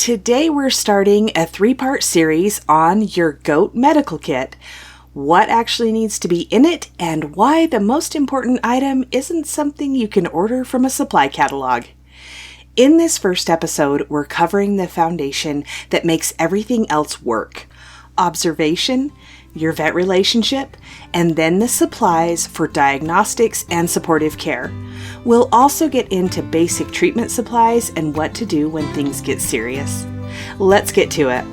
Today we're starting a 3-part series on your goat medical kit. What actually needs to be in it and why the most important item isn't something you can order from a supply catalog. In this first episode, we're covering the foundation that makes everything else work. Observation, your vet relationship, and then the supplies for diagnostics and supportive care. We'll also get into basic treatment supplies and what to do when things get serious. Let's get to it.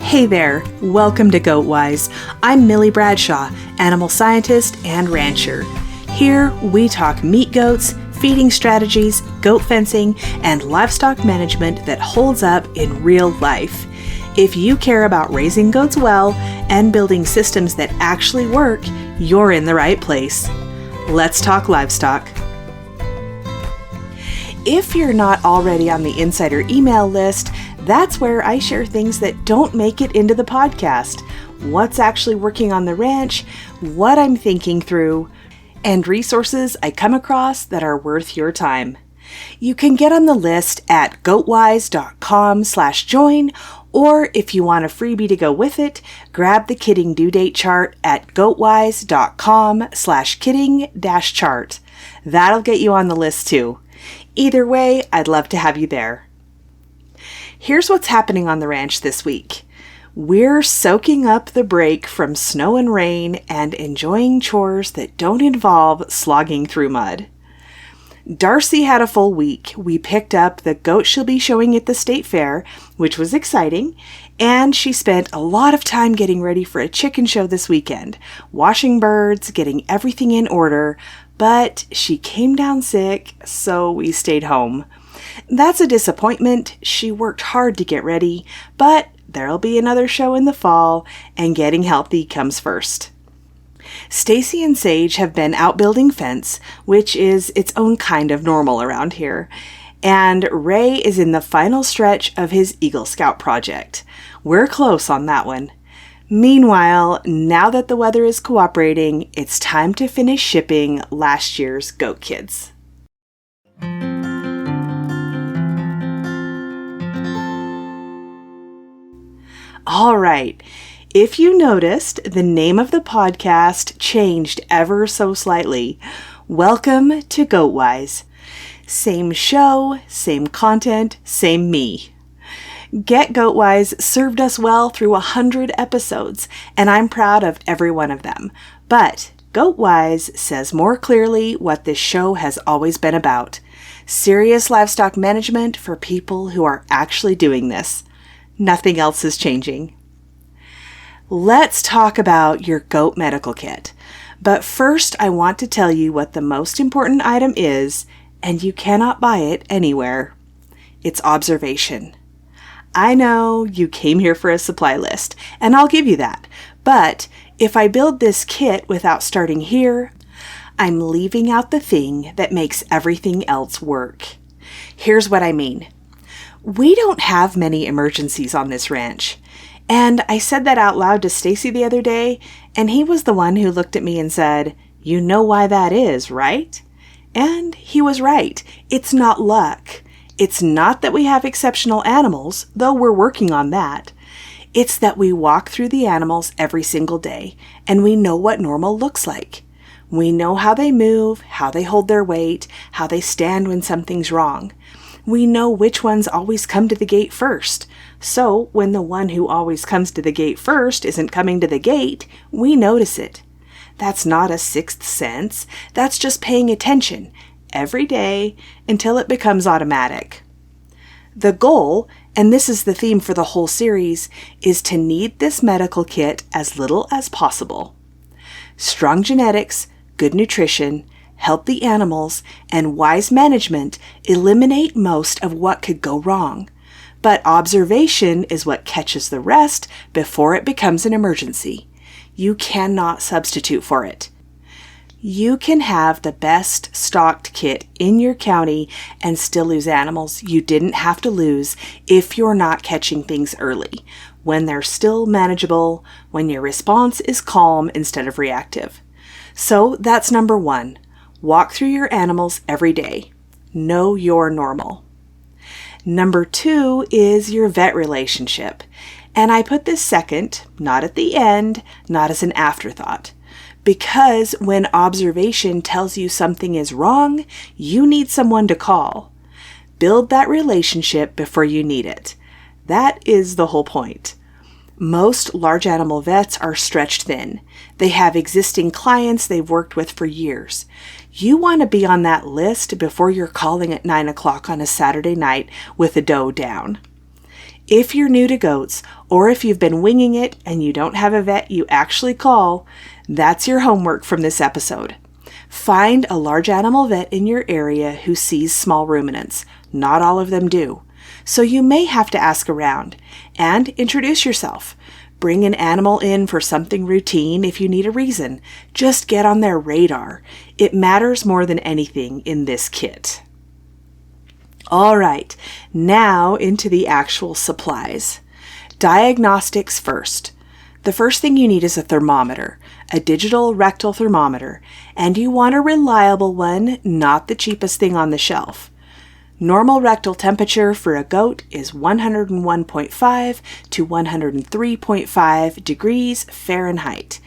Hey there, welcome to GoatWise. I'm Millie Bradshaw, animal scientist and rancher. Here we talk meat goats, feeding strategies, goat fencing, and livestock management that holds up in real life. If you care about raising goats well and building systems that actually work, you're in the right place. Let's talk livestock. If you're not already on the insider email list, that's where I share things that don't make it into the podcast. What's actually working on the ranch, what I'm thinking through, and resources I come across that are worth your time. You can get on the list at goatwise.com/join, or if you want a freebie to go with it, grab the kitting due date chart at goatwise.com/kitting-chart. That'll get you on the list too. Either way, I'd love to have you there. Here's what's happening on the ranch this week. We're soaking up the break from snow and rain and enjoying chores that don't involve slogging through mud. Darcy had a full week. We picked up the goat she'll be showing at the state fair, which was exciting, and she spent a lot of time getting ready for a chicken show this weekend, washing birds, getting everything in order, but she came down sick, so we stayed home. That's a disappointment. She worked hard to get ready, but there'll be another show in the fall, and getting healthy comes first. Stacy and Sage have been out building fence, which is its own kind of normal around here. And Ray is in the final stretch of his Eagle Scout project. We're close on that one. Meanwhile, now that the weather is cooperating, it's time to finish shipping last year's goat kids. All right. If you noticed, the name of the podcast changed ever so slightly. Welcome to GoatWise. Same show, same content, same me. Get GoatWise served us well through 100 episodes, and I'm proud of every one of them. But GoatWise says more clearly what this show has always been about. Serious livestock management for people who are actually doing this. Nothing else is changing. Let's talk about your goat medical kit. But first, I want to tell you what the most important item is, and you cannot buy it anywhere. It's observation. I know you came here for a supply list, and I'll give you that. But if I build this kit without starting here, I'm leaving out the thing that makes everything else work. Here's what I mean. We don't have many emergencies on this ranch. And I said that out loud to Stacy the other day, and he was the one who looked at me and said, "You know why that is, right?" And he was right. It's not luck. It's not that we have exceptional animals, though we're working on that. It's that we walk through the animals every single day, and we know what normal looks like. We know how they move, how they hold their weight, how they stand when something's wrong. We know which ones always come to the gate first. So when the one who always comes to the gate first isn't coming to the gate, we notice it. That's not a sixth sense. That's just paying attention every day until it becomes automatic. The goal, and this is the theme for the whole series, is to need this medical kit as little as possible. Strong genetics, good nutrition, healthy animals, and wise management eliminate most of what could go wrong. But observation is what catches the rest before it becomes an emergency. You cannot substitute for it. You can have the best stocked kit in your county and still lose animals you didn't have to lose if you're not catching things early, when they're still manageable, when your response is calm instead of reactive. So that's number one. Walk through your animals every day. Know your normal. Number 2 is your vet relationship. And I put this second, not at the end, not as an afterthought. Because when observation tells you something is wrong, you need someone to call. Build that relationship before you need it. That is the whole point. Most large animal vets are stretched thin. They have existing clients they've worked with for years. You want to be on that list before you're calling at 9 o'clock on a Saturday night with a doe down. If you're new to goats, or if you've been winging it and you don't have a vet you actually call, that's your homework from this episode. Find a large animal vet in your area who sees small ruminants. Not all of them do. So you may have to ask around and introduce yourself. Bring an animal in for something routine if you need a reason. Just get on their radar. It matters more than anything in this kit. All right, now into the actual supplies. Diagnostics first. The first thing you need is a thermometer, a digital rectal thermometer, and you want a reliable one, not the cheapest thing on the shelf. Normal rectal temperature for a goat is 101.5 to 103.5 degrees Fahrenheit.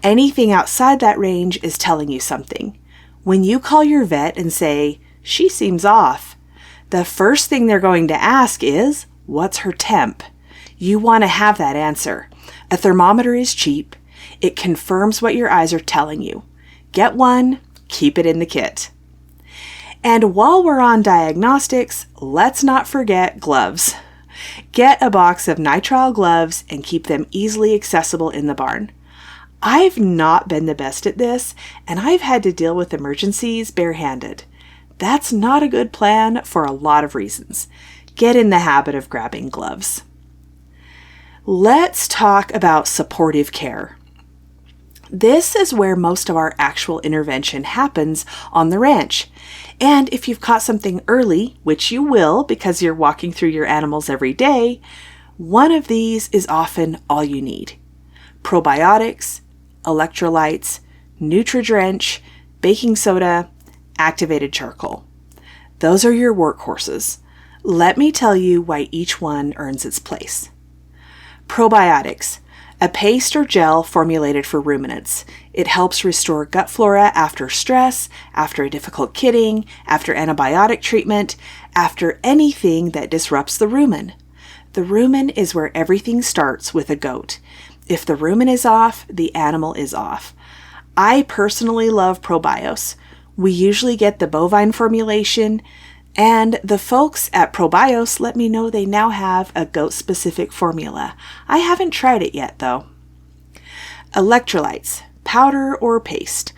Anything outside that range is telling you something. When you call your vet and say, "She seems off," the first thing they're going to ask is, "What's her temp?" You want to have that answer. A thermometer is cheap. It confirms what your eyes are telling you. Get one, keep it in the kit. And while we're on diagnostics, let's not forget gloves. Get a box of nitrile gloves and keep them easily accessible in the barn. I've not been the best at this, and I've had to deal with emergencies barehanded. That's not a good plan for a lot of reasons. Get in the habit of grabbing gloves. Let's talk about supportive care. This is where most of our actual intervention happens on the ranch. And if you've caught something early, which you will because you're walking through your animals every day, one of these is often all you need. Probiotics, electrolytes, Nutri-Drench, baking soda, activated charcoal. Those are your workhorses. Let me tell you why each one earns its place. Probiotics, a paste or gel formulated for ruminants. It helps restore gut flora after stress, after a difficult kidding, after antibiotic treatment, after anything that disrupts the rumen. The rumen is where everything starts with a goat. If the rumen is off, the animal is off. I personally love Probios. We usually get the bovine formulation, and the folks at Probios let me know they now have a goat-specific formula. I haven't tried it yet, though. Electrolytes, powder or paste.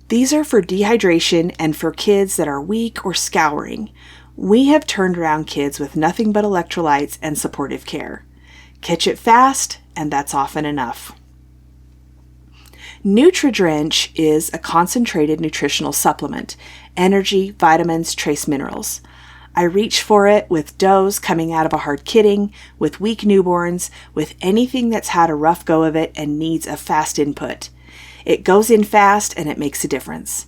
These are for dehydration and for kids that are weak or scouring. We have turned around kids with nothing but electrolytes and supportive care. Catch it fast, and that's often enough. Nutri-Drench is a concentrated nutritional supplement, energy, vitamins, trace minerals. I reach for it with does coming out of a hard kidding, with weak newborns, with anything that's had a rough go of it and needs a fast input. It goes in fast and it makes a difference.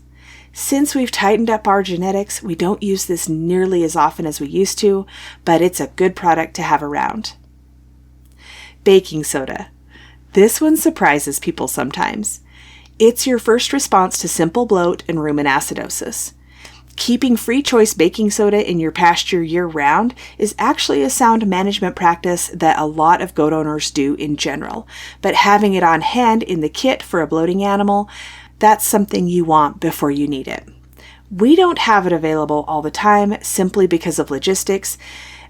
Since we've tightened up our genetics, we don't use this nearly as often as we used to, but it's a good product to have around. Baking soda. This one surprises people sometimes. It's your first response to simple bloat and rumen acidosis. Keeping free choice baking soda in your pasture year-round is actually a sound management practice that a lot of goat owners do in general, but having it on hand in the kit for a bloating animal, that's something you want before you need it. We don't have it available all the time simply because of logistics,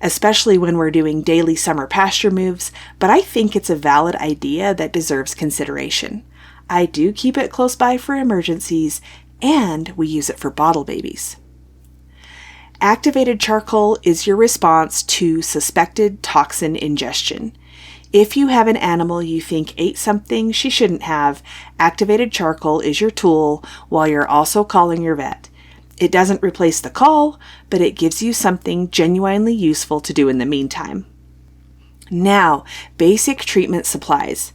especially when we're doing daily summer pasture moves, but I think it's a valid idea that deserves consideration. I do keep it close by for emergencies, and we use it for bottle babies. Activated charcoal is your response to suspected toxin ingestion. If you have an animal you think ate something she shouldn't have, activated charcoal is your tool while you're also calling your vet. It doesn't replace the call, but it gives you something genuinely useful to do in the meantime. Now, basic treatment supplies.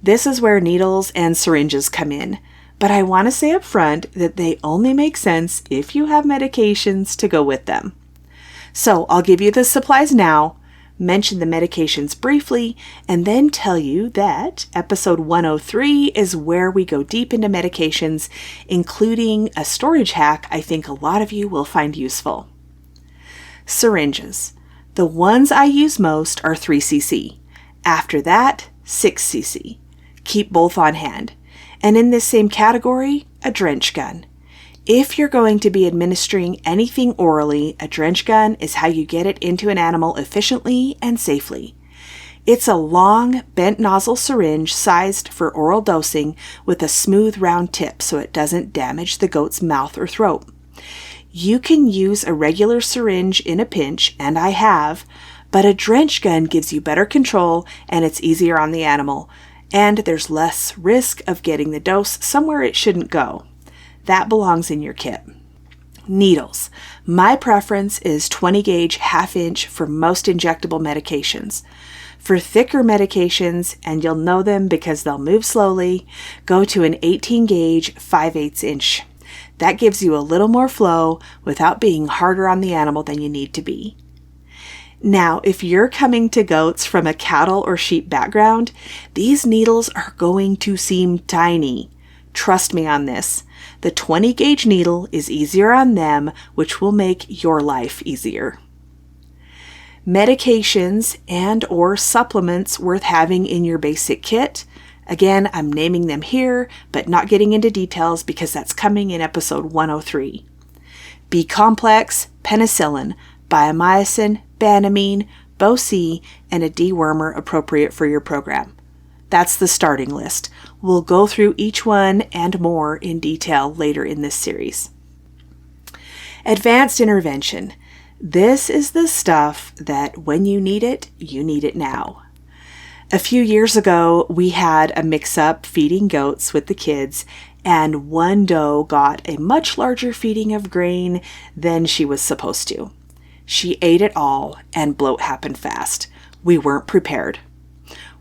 This is where needles and syringes come in, but I want to say up front that they only make sense if you have medications to go with them. So I'll give you the supplies now, mention the medications briefly, and then tell you that episode 103 is where we go deep into medications, including a storage hack I think a lot of you will find useful. Syringes. The ones I use most are 3cc. After that, 6cc. Keep both on hand. And in this same category, a drench gun. If you're going to be administering anything orally, a drench gun is how you get it into an animal efficiently and safely. It's a long, bent nozzle syringe sized for oral dosing with a smooth round tip so it doesn't damage the goat's mouth or throat. You can use a regular syringe in a pinch, and I have, but a drench gun gives you better control and it's easier on the animal, and there's less risk of getting the dose somewhere it shouldn't go. That belongs in your kit. Needles. My preference is 20 gauge half-inch for most injectable medications. For thicker medications, and you'll know them because they'll move slowly, go to an 18 gauge 5/8 inch. That gives you a little more flow without being harder on the animal than you need to be. Now, if you're coming to goats from a cattle or sheep background, these needles are going to seem tiny. Trust me on this. The 20 gauge needle is easier on them, which will make your life easier. Medications and or supplements worth having in your basic kit. Again, I'm naming them here, but not getting into details because that's coming in episode 103. B-complex, penicillin, biomycin, banamine, Bo-C, and a dewormer appropriate for your program. That's the starting list. We'll go through each one and more in detail later in this series. Advanced intervention. This is the stuff that when you need it now. A few years ago, we had a mix-up feeding goats with the kids, and one doe got a much larger feeding of grain than she was supposed to. She ate it all, and bloat happened fast. We weren't prepared.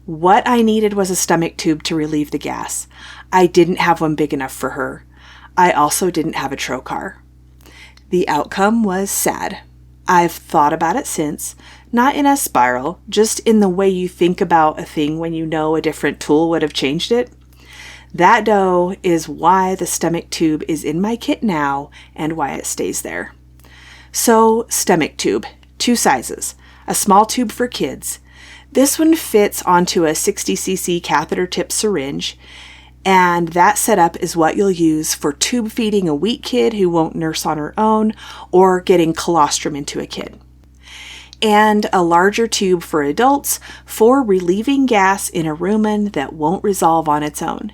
What I needed was a stomach tube to relieve the gas. I didn't have one big enough for her. I also didn't have a trocar. The outcome was sad. I've thought about it since, not in a spiral, just in the way you think about a thing when you know a different tool would have changed it. That doe is why the stomach tube is in my kit now and why it stays there. So, stomach tube, 2 sizes, a small tube for kids. This one fits onto a 60cc catheter tip syringe, and that setup is what you'll use for tube feeding a weak kid who won't nurse on her own or getting colostrum into a kid. And a larger tube for adults for relieving gas in a rumen that won't resolve on its own.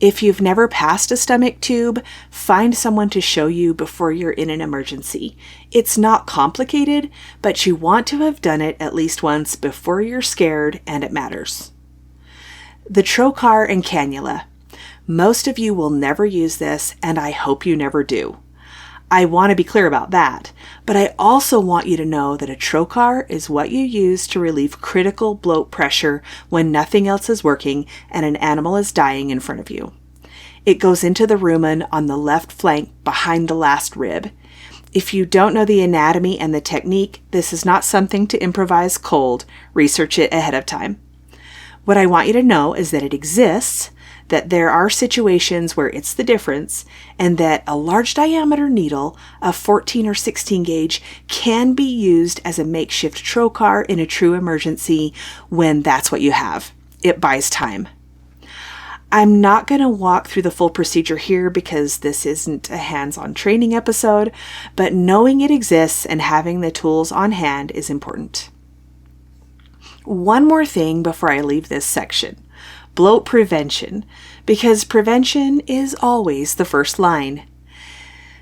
If you've never passed a stomach tube, find someone to show you before you're in an emergency. It's not complicated, but you want to have done it at least once before you're scared and it matters. The trocar and cannula. Most of you will never use this, and I hope you never do. I want to be clear about that, but I also want you to know that a trocar is what you use to relieve critical bloat pressure when nothing else is working and an animal is dying in front of you. It goes into the rumen on the left flank behind the last rib. If you don't know the anatomy and the technique, this is not something to improvise cold. Research it ahead of time. What I want you to know is that it exists, that there are situations where it's the difference, and that a large diameter needle, a 14 or 16 gauge, can be used as a makeshift trocar in a true emergency when that's what you have. It buys time. I'm not going to walk through the full procedure here because this isn't a hands-on training episode, but knowing it exists and having the tools on hand is important. One more thing before I leave this section. Bloat prevention, because prevention is always the first line.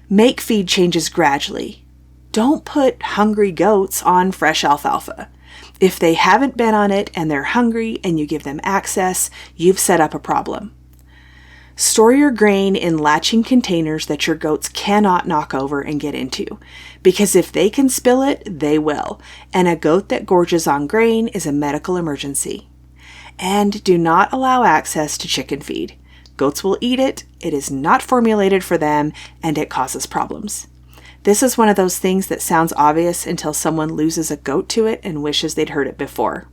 Make feed changes gradually. Don't put hungry goats on fresh alfalfa. If they haven't been on it and they're hungry and you give them access, you've set up a problem. Store your grain in latching containers that your goats cannot knock over and get into, because if they can spill it, they will, and a goat that gorges on grain is a medical emergency. And do not allow access to chicken feed. Goats will eat it, it is not formulated for them, and it causes problems. This is one of those things that sounds obvious until someone loses a goat to it and wishes they'd heard it before.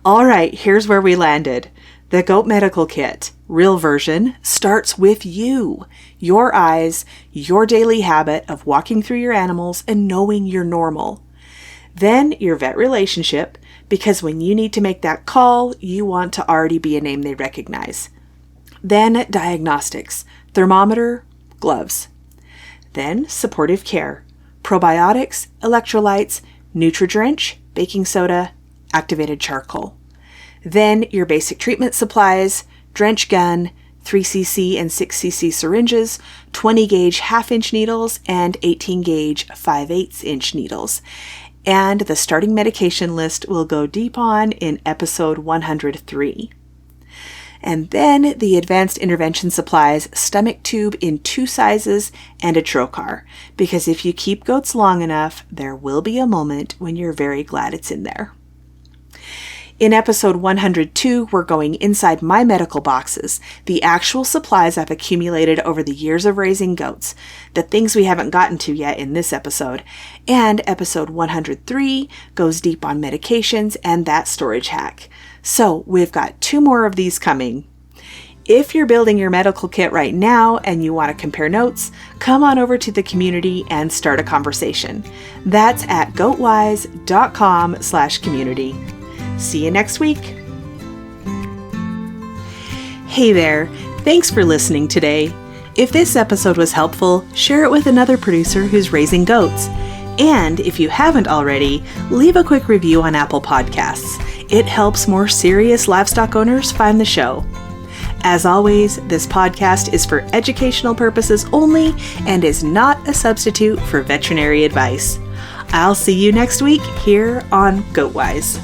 All right, here's where we landed. The Goat Medical Kit, real version, starts with you, your eyes, your daily habit of walking through your animals and knowing you're normal. Then your vet relationship, because when you need to make that call, you want to already be a name they recognize. Then diagnostics, thermometer, gloves. Then supportive care, probiotics, electrolytes, Nutri-Drench, baking soda, activated charcoal. Then your basic treatment supplies, drench gun, 3cc and 6cc syringes, 20 gauge half-inch needles, and 18 gauge 5/8 inch needles. And the starting medication list will go deep on in episode 103. And then the advanced intervention supplies, stomach tube in 2 sizes, and a trocar. Because if you keep goats long enough, there will be a moment when you're very glad it's in there. In episode 102, we're going inside my medical boxes, the actual supplies I've accumulated over the years of raising goats, the things we haven't gotten to yet in this episode. And episode 103 goes deep on medications and that storage hack. So we've got 2 more of these coming. If you're building your medical kit right now and you want to compare notes, come on over to the community and start a conversation. That's at goatwise.com/community. See you next week. Hey there, thanks for listening today. If this episode was helpful, share it with another producer who's raising goats. And if you haven't already, leave a quick review on Apple Podcasts. It helps more serious livestock owners find the show. As always, this podcast is for educational purposes only and is not a substitute for veterinary advice. I'll see you next week here on GoatWise.